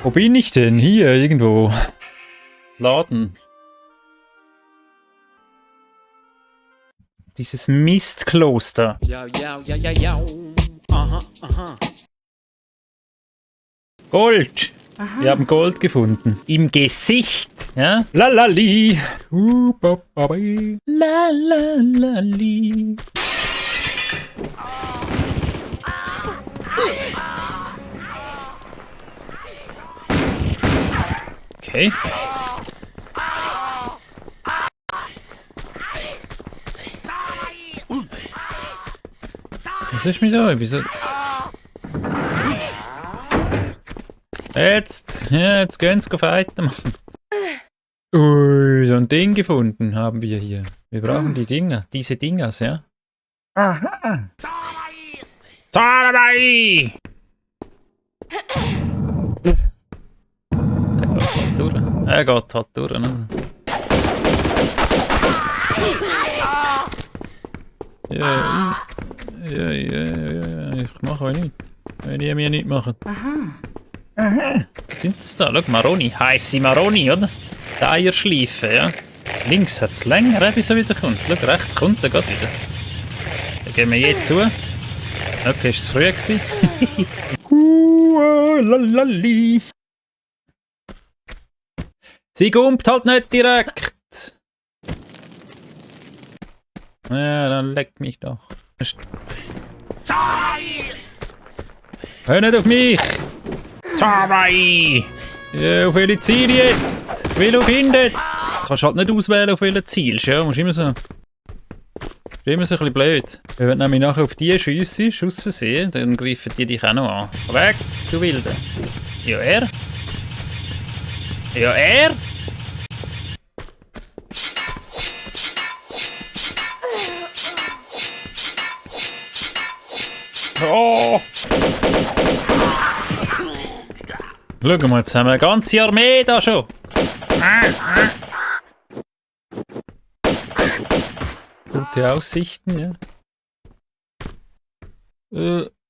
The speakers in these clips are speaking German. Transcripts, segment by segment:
Wo bin ich denn? Hier, irgendwo. Laden. Dieses Mistkloster. Ja. Aha, aha. Gold. Wir haben Gold gefunden. Im Gesicht. Ja? Lalali. Lalalali. Okay. Was ist mit euch? Wieso? Jetzt gehen sie fighten. Ui, so ein Ding gefunden haben wir hier. Wir brauchen die Dinger, diese Dingers, ja? Aha. Tarabai! Er geht halt durch, ne? Ja, ich mache euch nichts. Wenn ihr mir nichts macht. Aha. Was sind das da? Schau, Maroni. Heisse Maroni, oder? Die Eierschleife, ja. Links hat es länger, bis er wieder kommt. Schau, rechts kommt er gerade wieder. Dann gehen wir jetzt zu. Okay, ist es früh gewesen? Lalali. Sie kommt halt nicht direkt. Ja, dann leck mich doch. Hör nicht auf mich! Sarai! Ja, auf welche Ziel jetzt? Wie du findest? Du kannst halt nicht auswählen, auf welches Ziel. Ja, musst immer so. Ist immer so ein bisschen blöd. Wenn du nämlich nachher auf die schiessest, aus Versehen, dann greifen die dich auch noch an. Weg, du Wilde! Ja, er? Ja, er? Oh! Schau mal, jetzt haben wir eine ganze Armee da schon. Gute Aussichten, ja.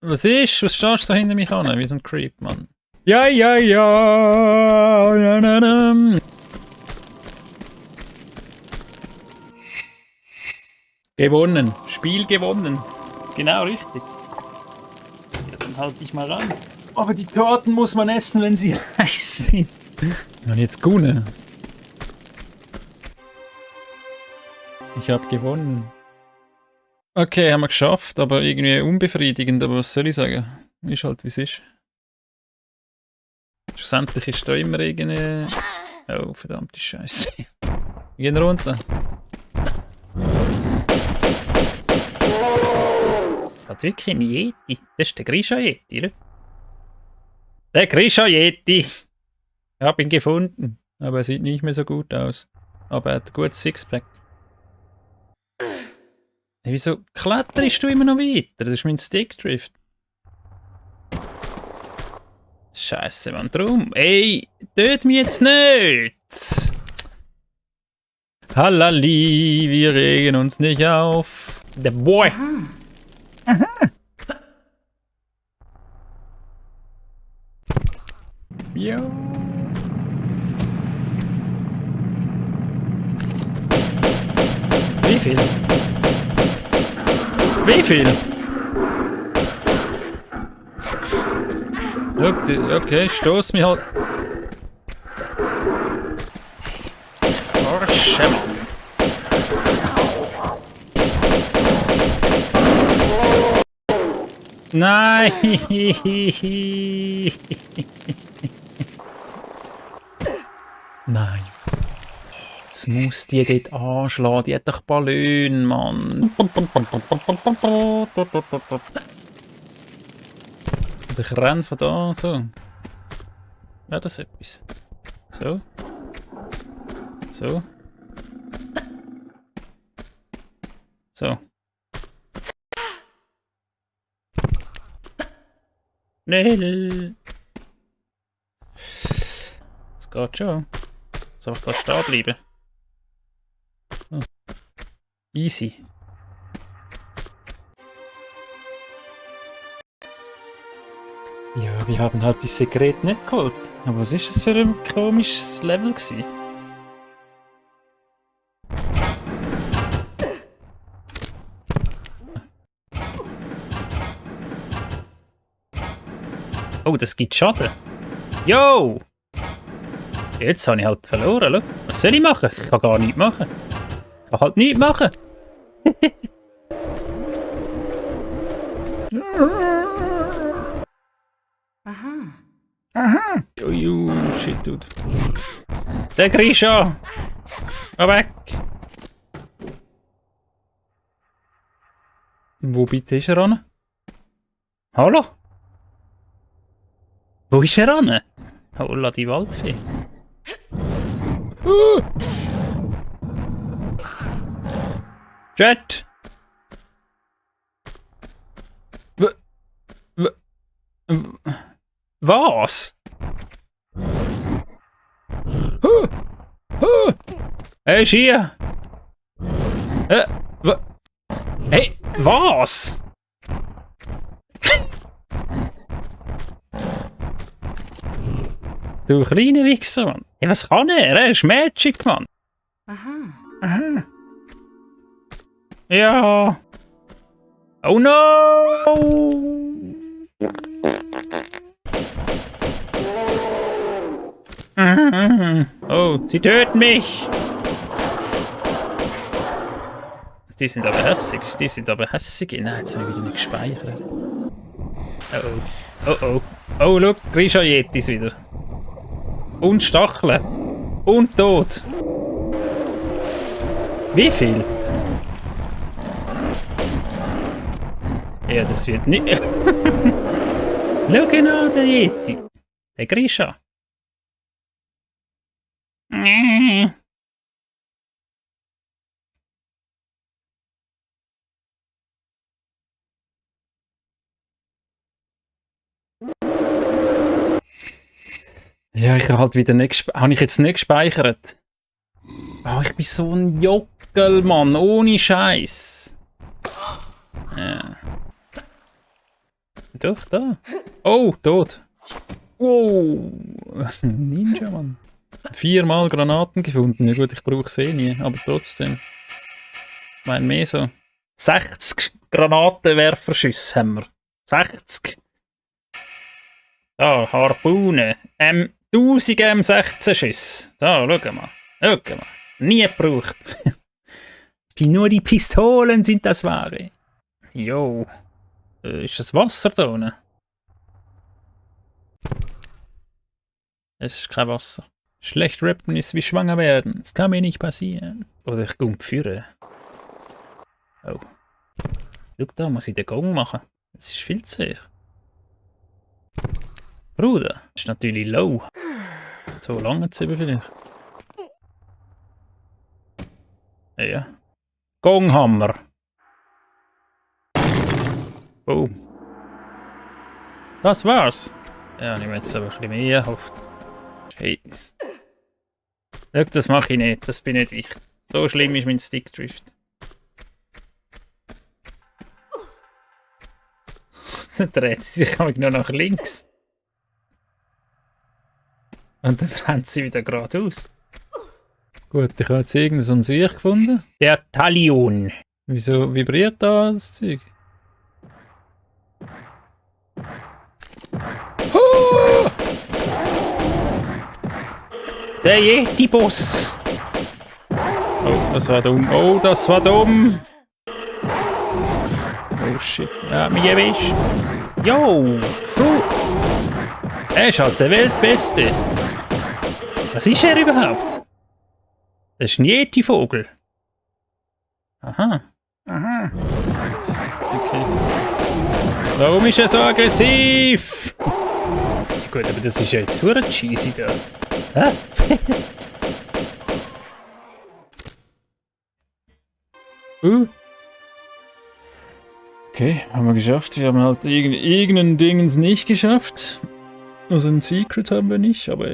Was ist? Was stehst du da hinter mich an? Wie so ein Creep, Mann. Ja. Gewonnen. Spiel gewonnen. Genau, richtig. Ja, dann halt dich mal an. Aber die Torten muss man essen, wenn sie heiß sind. Und jetzt Gune. Ich habe gewonnen. Okay, haben wir geschafft, aber irgendwie unbefriedigend. Aber was soll ich sagen? Ist halt wie es ist. Schlussendlich ist da immer irgendwie... Oh, verdammte Scheiße. Wir gehen runter. Hat wirklich ein Yeti. Das ist der Grisha Yeti, oder? Der Grisha Yeti! Ich habe ihn gefunden. Aber er sieht nicht mehr so gut aus. Aber er hat ein gutes Sixpack. Hey, wieso kletterst du immer noch weiter? Das ist mein Stickdrift. Scheiße, Mann, drum. Ey, töt mich jetzt nicht! Hallali, wir regen uns nicht auf. Der Boy! Aha. Ja. Wie viel? Wie viel? Okay, stoß mich halt. Arsch. Nein! Nein. Jetzt muss die dort anschlagen. Die hat doch Ballon, Mann. Und ich renne von da so. Ja, das ist etwas. So. So. So. Schnell! Das geht schon. Soll ich da stehen bleiben? Oh. Easy. Ja, Ja, wir haben halt die Sekret nicht geholt. Aber was ist das für ein komisches Level gewesen? Oh, das gibt Schaden. Yo! Jetzt habe ich halt verloren. Schau. Was soll ich machen? Ich kann gar nichts machen. Ich kann halt nichts machen. Aha. Juju, shit, dude. Der Grisha! Geh weg! Wo bitte ist er an? Hallo? Wo ist er an? Holla, die Waldfee. Jet! Was? Hey, hier! Hey, was? Du kleine Wichser, Mann. Hey, was kann er? Er ist Magic, Mann. Aha. Ja. Oh no! Oh, sie töten mich! Die sind aber hässig. Nein, jetzt habe ich wieder nicht gespeichert. Oh. Oh, look, Grisha Yetis wieder. Und Stacheln. Und tot. Wie viel? Ja, das wird nicht. Schau genau, der Yeti. Der Grisha. Ja, ich habe halt wieder nicht habe ich jetzt nicht gespeichert. Oh, ich bin so ein Jockel, Mann, ohne Scheiß. Ja. Doch, da. Oh, tot. Wow. Ninja, Mann. 4-mal Granaten gefunden. Ja gut, ich brauche sie nie, aber trotzdem. Ich meine mehr so. 60 Granatenwerferschüsse haben wir. 60. Da, Harpune. 1000 M16 Schüsse. Da, schau mal. Nie gebraucht. Wie nur die Pistolen sind das wahre. Jo. Ist das Wasser da unten? Es ist kein Wasser. Schlecht rappen ist wie schwanger werden. Das kann mir nicht passieren. Oder ich gehe führen. Oh. Schau da, muss ich den Gong machen. Das ist viel zu hoch. Bruder, das ist natürlich low. So lange zu vielleicht. Ja. Gonghammer. Oh. Das war's. Ja, ich habe jetzt aber ein bisschen mehr erhofft. Hey. Schau, das mache ich nicht. Das bin nicht ich. So schlimm ist mein Stickdrift. Dann dreht sie sich nur nach links. Und dann rennt sie wieder geradeaus. Gut, ich habe jetzt irgendein so ein Sieg gefunden. Der Talion. Wieso vibriert da das Zeug? Oh! Der Yeti-Boss. Oh, das war dumm. Oh, das war dumm. Oh shit, er hat mich erwischt. Yo, du. Er ist halt der Weltbeste. Was ist er überhaupt? Das ist ein Yeti-Vogel. Aha. Okay. Warum ist er so aggressiv? Gut, aber das ist ja jetzt verdammt cheesy da. Hä? Okay, haben wir geschafft. Wir haben halt irgendein Ding nicht geschafft. Also ein Secret haben wir nicht, aber